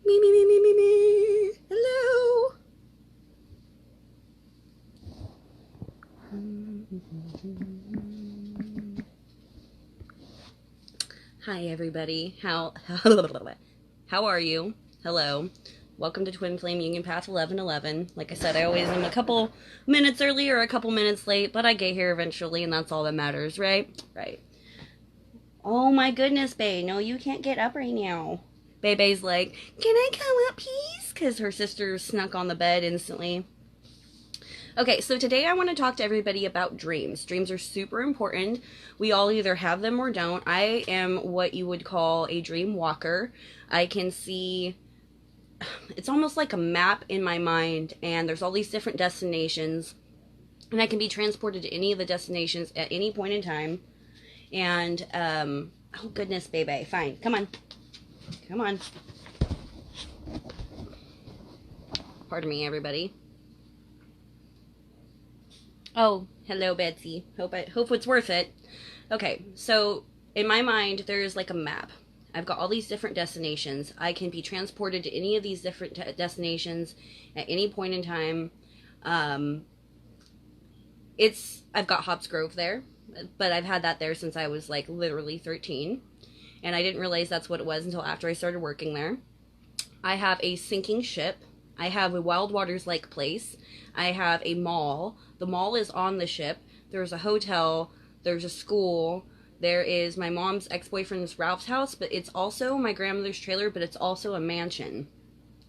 Me, me, me, me, me, me. Hello. Hi, everybody. How are you? Hello. Welcome to Twin Flame Union Path 1111. Like I said, I always am a couple minutes early or a couple minutes late, but I get here eventually, and that's all that matters, right? Right. Oh my goodness, babe. No, you can't get up right now. Bebe's like, can I come up, please? Because her sister snuck on the bed instantly. Okay, so today I want to talk to everybody about dreams. Dreams are super important. We all either have them or don't. I am what you would call a dream walker. I can see, it's almost like a map in my mind, and there's all these different destinations, and I can be transported to any of the destinations at any point in time. And, oh goodness, baby, fine, come on. Come on. Pardon me, everybody. Oh, hello, Betsy. Hope it's worth it. Okay, so in my mind, there's like a map. I've got all these different destinations. I can be transported to any of these different destinations at any point in time. I've got Hobbs Grove there, but I've had that there since I was like literally 13. And I didn't realize that's what it was until after I started working there. I have a sinking ship. I have a Wild Waters Lake place. I have a mall. The mall is on the ship. There's a hotel. There's a school. There is my mom's ex-boyfriend's Ralph's house, but it's also my grandmother's trailer, but it's also a mansion,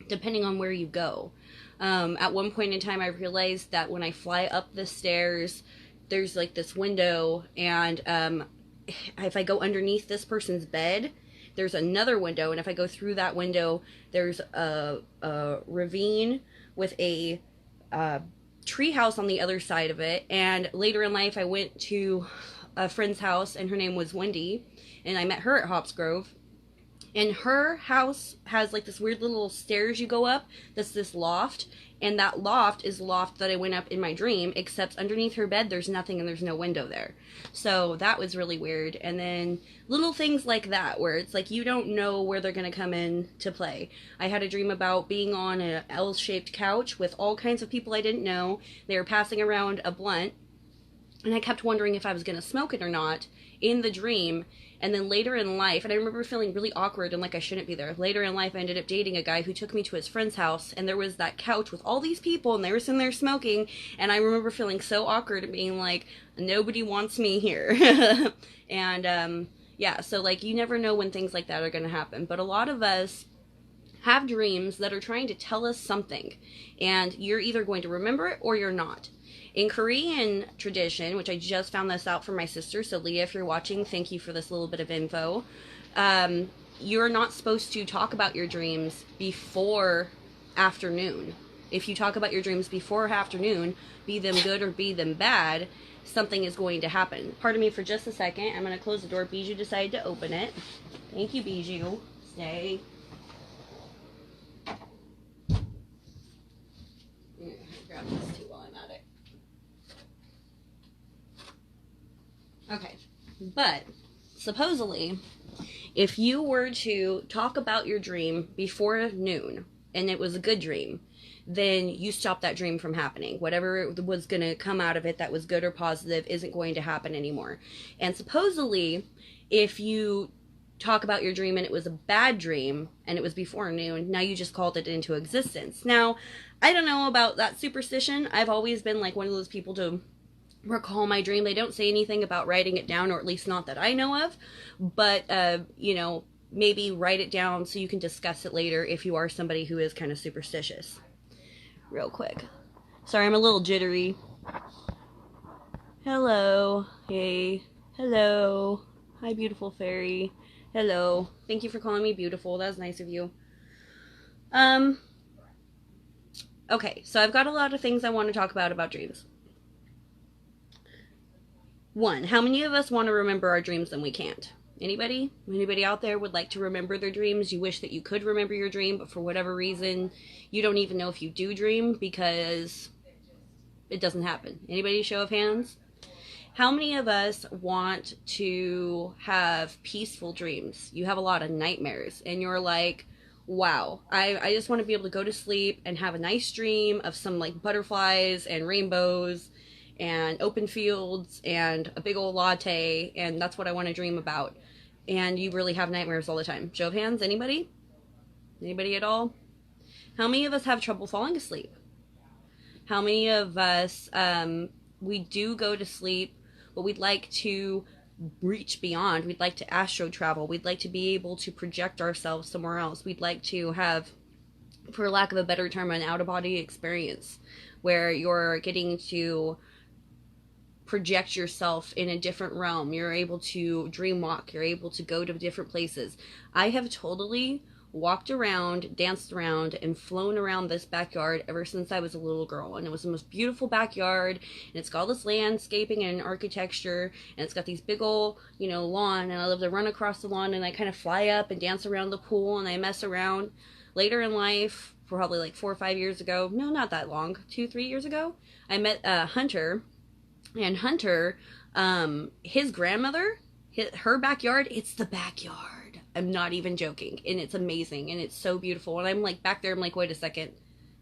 depending on where you go. At one point in time, I realized that when I fly up the stairs, there's like this window, and if I go underneath this person's bed, there's another window, and if I go through that window, there's a ravine with a tree house on the other side of it. And later in life, I went to a friend's house, and her name was Wendy, and I met her at Hobbs Grove. And her house has like this weird little stairs you go up, that's this loft, and that loft is the loft that I went up in my dream, except underneath her bed there's nothing and there's no window there. So that was really weird. And then little things like that where it's like you don't know where they're going to come in to play. I had a dream about being on an L-shaped couch with all kinds of people I didn't know. They were passing around a blunt, and I kept wondering if I was going to smoke it or not in the dream. And then later in life, and I remember feeling really awkward and like I shouldn't be there. Later in life, I ended up dating a guy who took me to his friend's house, and there was that couch with all these people, and they were sitting there smoking, and I remember feeling so awkward and being like, nobody wants me here. And, yeah, so like you never know when things like that are going to happen. But a lot of us have dreams that are trying to tell us something, and you're either going to remember it or you're not. In Korean tradition, which I just found this out from my sister, so Leah, if you're watching, thank you for this little bit of info. You're not supposed to talk about your dreams before afternoon. If you talk about your dreams before afternoon, be them good or be them bad, something is going to happen. Pardon me for just a second. I'm going to close the door. Bijou decided to open it. Thank you, Bijou. Stay. Grab this too while I'm at it. Okay, but supposedly, if you were to talk about your dream before noon, and it was a good dream, then you stop that dream from happening. Whatever was going to come out of it that was good or positive isn't going to happen anymore. And supposedly, if you talk about your dream and it was a bad dream, and it was before noon, now you just called it into existence. Now, I don't know about that superstition. I've always been like one of those people to recall my dream. They don't say anything about writing it down, or at least not that I know of, but you know, maybe write it down so you can discuss it later if you are somebody who is kind of superstitious. Real quick, sorry, I'm a little jittery. Hello. Hey. Hello. Hi, beautiful fairy. Hello. Thank you for calling me beautiful. That was nice of you. Okay, so I've got a lot of things I want to talk about dreams. One, how many of us want to remember our dreams and we can't? Anybody? Anybody out there would like to remember their dreams? You wish that you could remember your dream, but for whatever reason, you don't even know if you do dream because it doesn't happen. Anybody, show of hands? How many of us want to have peaceful dreams? You have a lot of nightmares, and you're like, wow, I just want to be able to go to sleep and have a nice dream of some like butterflies and rainbows and open fields and a big old latte, and that's what I want to dream about. And you really have nightmares all the time. Show of hands, anybody? Anybody at all? How many of us have trouble falling asleep? How many of us, we do go to sleep, but we'd like to reach beyond. We'd like to astro travel. We'd like to be able to project ourselves somewhere else. We'd like to have, for lack of a better term, an out-of-body experience where you're getting to project yourself in a different realm. You're able to dream walk. You're able to go to different places. I have totally walked around, danced around, and flown around this backyard ever since I was a little girl. And it was the most beautiful backyard, and it's got all this landscaping and architecture, and it's got these big old, you know, lawn, and I love to run across the lawn, and I kind of fly up and dance around the pool, and I mess around. Later in life, probably like 4 or 5 years ago, no, not that long, 2, 3 years ago, I met Hunter, and Hunter, his grandmother, her backyard, it's the backyard. I'm not even joking. And it's amazing. And it's so beautiful. And I'm like back there. I'm like, wait a second.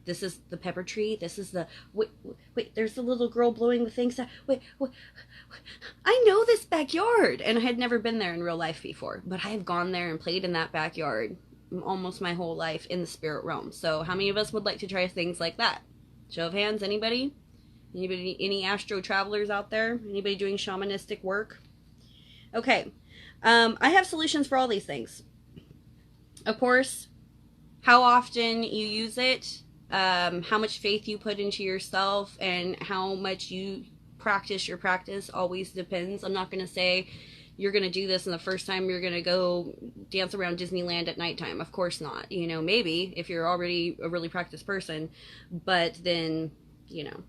This is the pepper tree. This is the, wait, there's the little girl blowing the things. Wait, I know this backyard. And I had never been there in real life before. But I have gone there and played in that backyard almost my whole life in the spirit realm. So how many of us would like to try things like that? Show of hands, anybody? Anybody, any astro travelers out there? Anybody doing shamanistic work? Okay. I have solutions for all these things. Of course, how often you use it, how much faith you put into yourself, and how much you practice your practice always depends. I'm not going to say you're going to do this and the first time you're going to go dance around Disneyland at nighttime. Of course not. You know, maybe if you're already a really practiced person, but then, you know.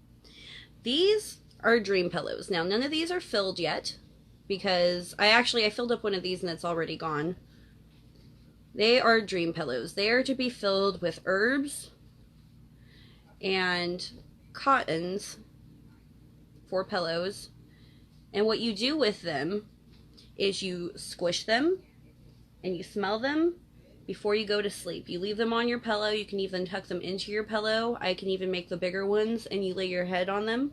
These are dream pillows. Now, none of these are filled yet, because I filled up one of these and it's already gone. They are dream pillows. They are to be filled with herbs and cottons for pillows. And what you do with them is you squish them and you smell them before you go to sleep. You leave them on your pillow. You can even tuck them into your pillow. I can even make the bigger ones and you lay your head on them.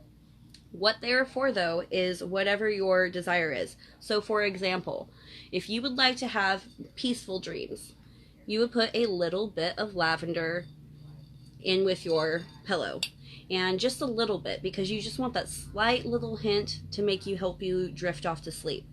What they are for, though, is whatever your desire is. So, for example, if you would like to have peaceful dreams, you would put a little bit of lavender in with your pillow. And just a little bit, because you just want that slight little hint to help you drift off to sleep.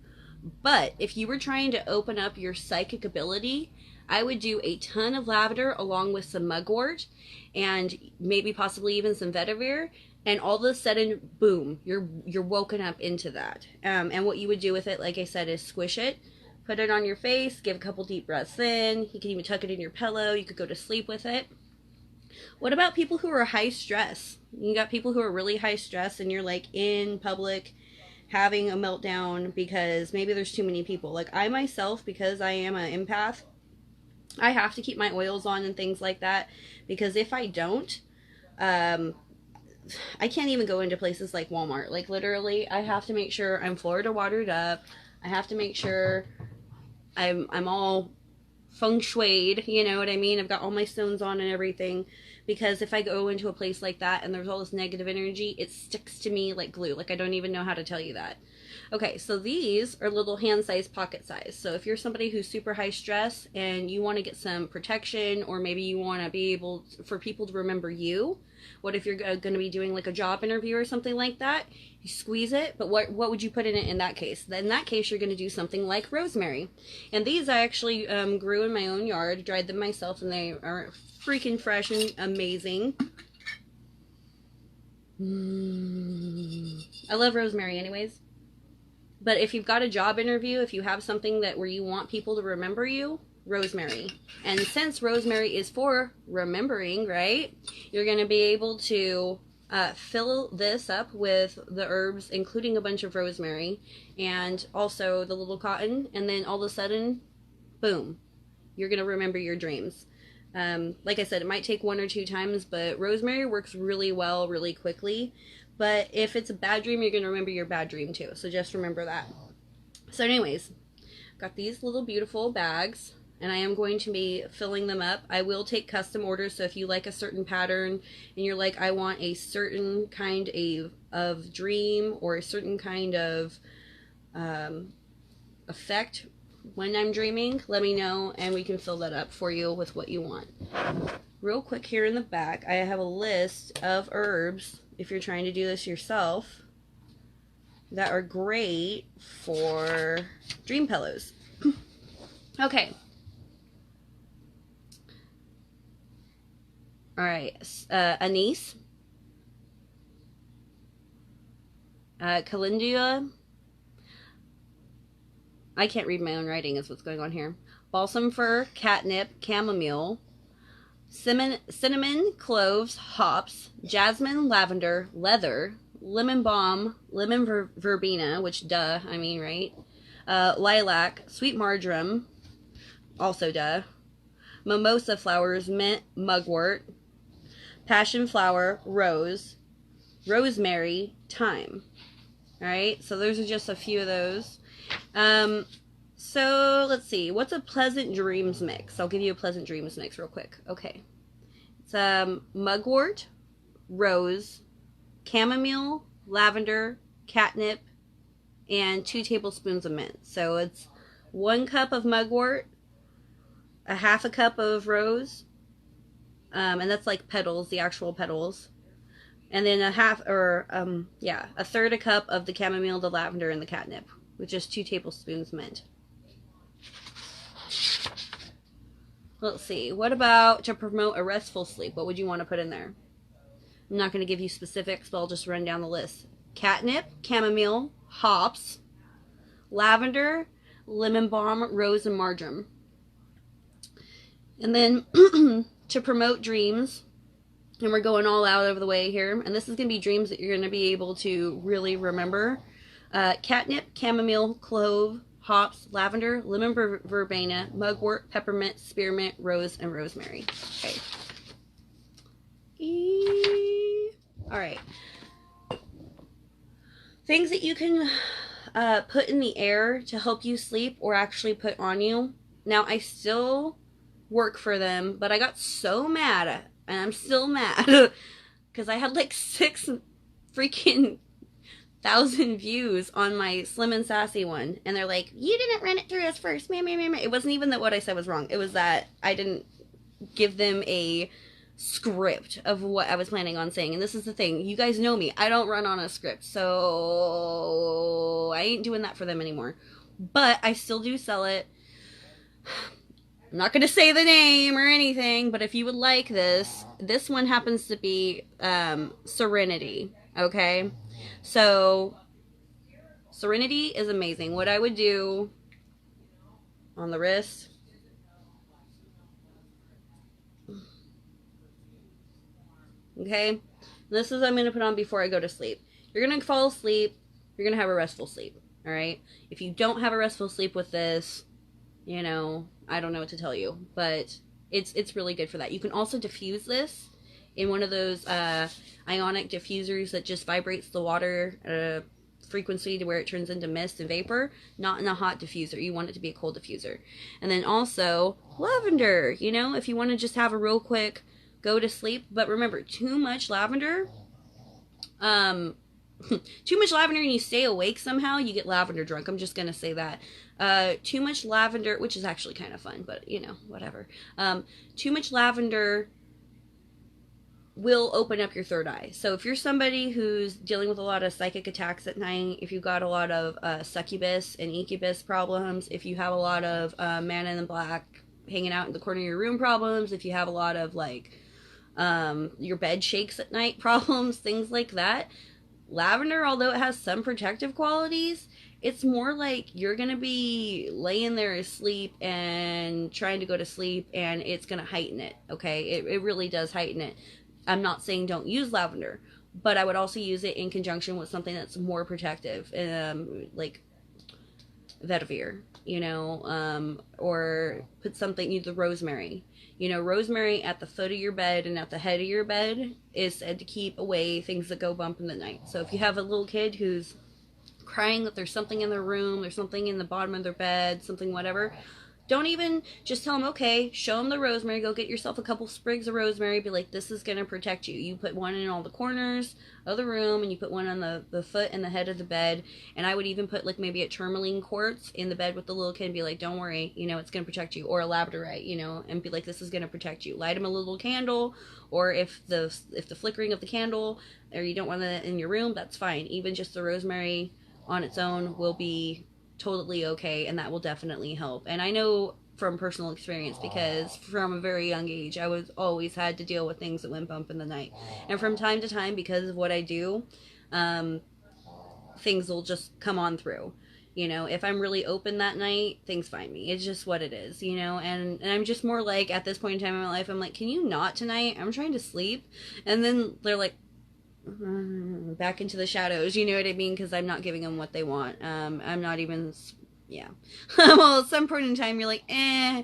But if you were trying to open up your psychic ability, I would do a ton of lavender along with some mugwort and maybe possibly even some vetiver. And all of a sudden, boom, you're woken up into that. And what you would do with it, like I said, is squish it, put it on your face, give a couple deep breaths in. You can even tuck it in your pillow. You could go to sleep with it. What about people who are high stress? You got people who are really high stress and you're like in public having a meltdown because maybe there's too many people. Like I myself, because I am an empath, I have to keep my oils on and things like that, because if I don't, I can't even go into places like Walmart. Like literally, I have to make sure I'm Florida watered up. I have to make sure I'm all feng shuied, you know what I mean? I've got all my stones on and everything, because if I go into a place like that and there's all this negative energy, it sticks to me like glue. Like I don't even know how to tell you that. Okay, so these are little hand size, pocket size. So if you're somebody who's super high stress and you want to get some protection, or maybe you want to be able for people to remember you. What if you're going to be doing like a job interview or something like that? You squeeze it, but what would you put in it in that case? In that case, you're going to do something like rosemary. And these I actually grew in my own yard, dried them myself, and they are freaking fresh and amazing. I love rosemary anyways. But if you've got a job interview, if you have something where you want people to remember you, rosemary. And since rosemary is for remembering, right, you're going to be able to fill this up with the herbs, including a bunch of rosemary and also the little cotton, and then all of a sudden, boom, you're going to remember your dreams. Like I said, it might take 1 or 2 times, but rosemary works really well, really quickly. But if it's a bad dream, you're going to remember your bad dream too. So just remember that. So anyways, got these little beautiful bags. and I am going to be filling them up. I will take custom orders, so if you like a certain pattern and you're like, I want a certain kind of dream or a certain kind of effect when I'm dreaming, let me know and we can fill that up for you with what you want. Real quick, here in the back, I have a list of herbs, if you're trying to do this yourself, that are great for dream pillows. Okay. All right. Anise. Calendula. I can't read my own writing is what's going on here. Balsam fir, catnip, chamomile, cinnamon, cloves, hops, jasmine, lavender, leather, lemon balm, lemon verbena, which duh, I mean, right? Lilac, sweet marjoram, also duh. Mimosa flowers, mint, mugwort, passion flower, rose, rosemary, thyme. All right, so those are just a few of those. So let's see, what's a pleasant dreams mix? I'll give you a pleasant dreams mix real quick. Okay, it's mugwort, rose, chamomile, lavender, catnip, and 2 tablespoons of mint. So it's 1 cup of mugwort, a half a cup of rose, and that's like petals, the actual petals, and then a third a cup of the chamomile, the lavender, and the catnip, with just 2 tablespoons mint. Let's see, what about to promote a restful sleep? What would you want to put in there? I'm not going to give you specifics, but I'll just run down the list. Catnip, chamomile, hops, lavender, lemon balm, rose, and marjoram. And then to promote dreams, and we're going all out over the way here, and this is going to be dreams that you're going to be able to really remember. Catnip, chamomile, clove, hops, lavender, lemon verbena, mugwort, peppermint, spearmint, rose, and rosemary. Okay. All right. Things that you can put in the air to help you sleep or actually put on you. Now, I still work for them, but I got so mad, and I'm still mad, because I had like 6 freaking 1,000 views on my Slim and Sassy one, and they're like, you didn't run it through us first. It wasn't even that what I said was wrong. It was that I didn't give them a script of what I was planning on saying. And this is the thing, you guys know me, I don't run on a script, so I ain't doing that for them anymore. But I still do sell it. I'm not going to say the name or anything, but if you would like this one happens to be Serenity, okay? So Serenity is amazing. What I would do on the wrist, okay, this is what I'm going to put on before I go to sleep. You're going to fall asleep, you're going to have a restful sleep, all right? If you don't have a restful sleep with this, you know, I don't know what to tell you, but it's really good for that. You can also diffuse this in one of those ionic diffusers that just vibrates the water frequency to where it turns into mist and vapor, not in a hot diffuser. You want it to be a cold diffuser. And then also lavender, you know, if you want to just have a real quick go to sleep. But remember, too much lavender, and you stay awake somehow, you get lavender drunk. I'm just gonna say that. Too much lavender, which is actually kind of fun, but you know, whatever. Too much lavender will open up your third eye. So if you're somebody who's dealing with a lot of psychic attacks at night, if you've got a lot of succubus and incubus problems, if you have a lot of man in the black hanging out in the corner of your room problems, if you have a lot of like your bed shakes at night problems, things like that, lavender, although it has some protective qualities, it's more like you're going to be laying there asleep and trying to go to sleep, and it's going to heighten it, okay? It really does heighten it. I'm not saying don't use lavender, but I would also use it in conjunction with something that's more protective, like vetiver, you know, or put something, either rosemary. You know, rosemary at the foot of your bed and at the head of your bed is said to keep away things that go bump in the night. So if you have a little kid who's crying that there's something in their room, there's something in the bottom of their bed, something whatever, Don't even just tell them, okay, show them the rosemary. Go get yourself a couple sprigs of rosemary. Be like, this is going to protect you. You put one in all the corners of the room, and you put one on the foot and the head of the bed. And I would even put like maybe a tourmaline quartz in the bed with the little kid and be like, don't worry, you know, it's going to protect you. Or a labradorite, you know, and be like, this is going to protect you. Light them a little candle, or if the flickering of the candle, or you don't want that in your room, that's fine. Even just the rosemary on its own will be totally okay, and that will definitely help. And I know from personal experience, because from a very young age I was always had to deal with things that went bump in the night, and from time to time, because of what I do, things will just come on through. You know, if I'm really open that night, things find me. It's just what it is, you know. And I'm just more like, at this point in time in my life, I'm like, can you not tonight? I'm trying to sleep. And then they're like, back into the shadows, you know what I mean? Because I'm not giving them what they want. I'm not even, yeah. Well, at some point in time, you're like, I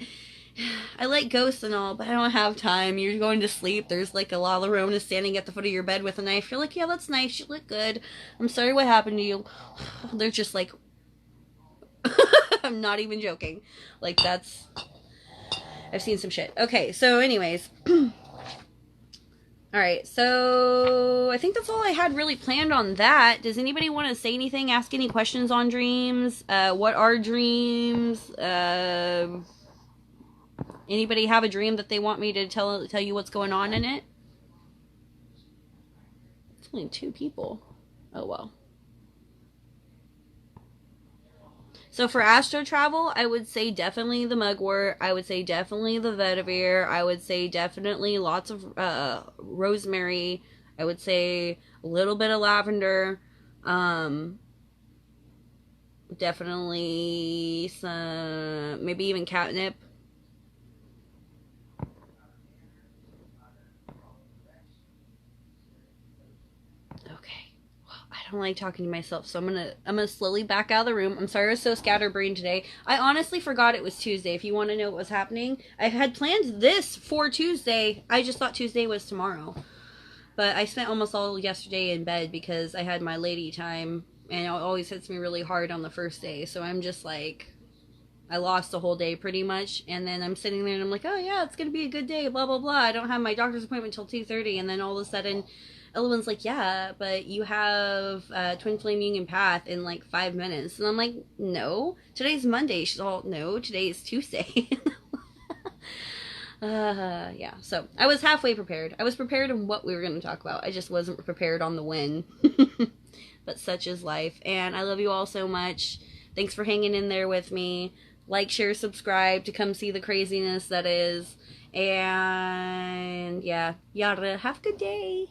like ghosts and all, but I don't have time. You're going to sleep. There's like a La Llorona standing at the foot of your bed with a knife. You're like, yeah, that's nice. You look good. I'm sorry what happened to you. They're just like, I'm not even joking. Like, that's, I've seen some shit. Okay, so anyways. Alright, so I think that's all I had really planned on that. Does anybody want to say anything, ask any questions on dreams? What are dreams? Anybody have a dream that they want me to tell you what's going on in it? It's only 2 people. Oh, well. So for astro travel, I would say definitely the mugwort. I would say definitely the vetiver. I would say definitely lots of rosemary. I would say a little bit of lavender. Definitely some, maybe even catnip. I don't like talking to myself, so I'm gonna slowly back out of the room. I'm sorry I was so scatterbrained today. I honestly forgot it was Tuesday. If you want to know what was happening, I had planned this for Tuesday. I just thought Tuesday was tomorrow. But I spent almost all yesterday in bed because I had my lady time, and it always hits me really hard on the first day. So I'm just like, I lost the whole day pretty much, and then I'm sitting there and I'm like, oh yeah, it's gonna be a good day, blah blah blah. I don't have my doctor's appointment till 2:30, and then all of a sudden Eloin's like, yeah, but you have Twin Flame Union Path in like 5 minutes. And I'm like, no, today's Monday. She's all, no, today is Tuesday. Yeah, so I was halfway prepared. I was prepared on what we were going to talk about. I just wasn't prepared on the when. But such is life. And I love you all so much. Thanks for hanging in there with me. Like, share, subscribe to come see the craziness that is. And yeah, yada, have a good day.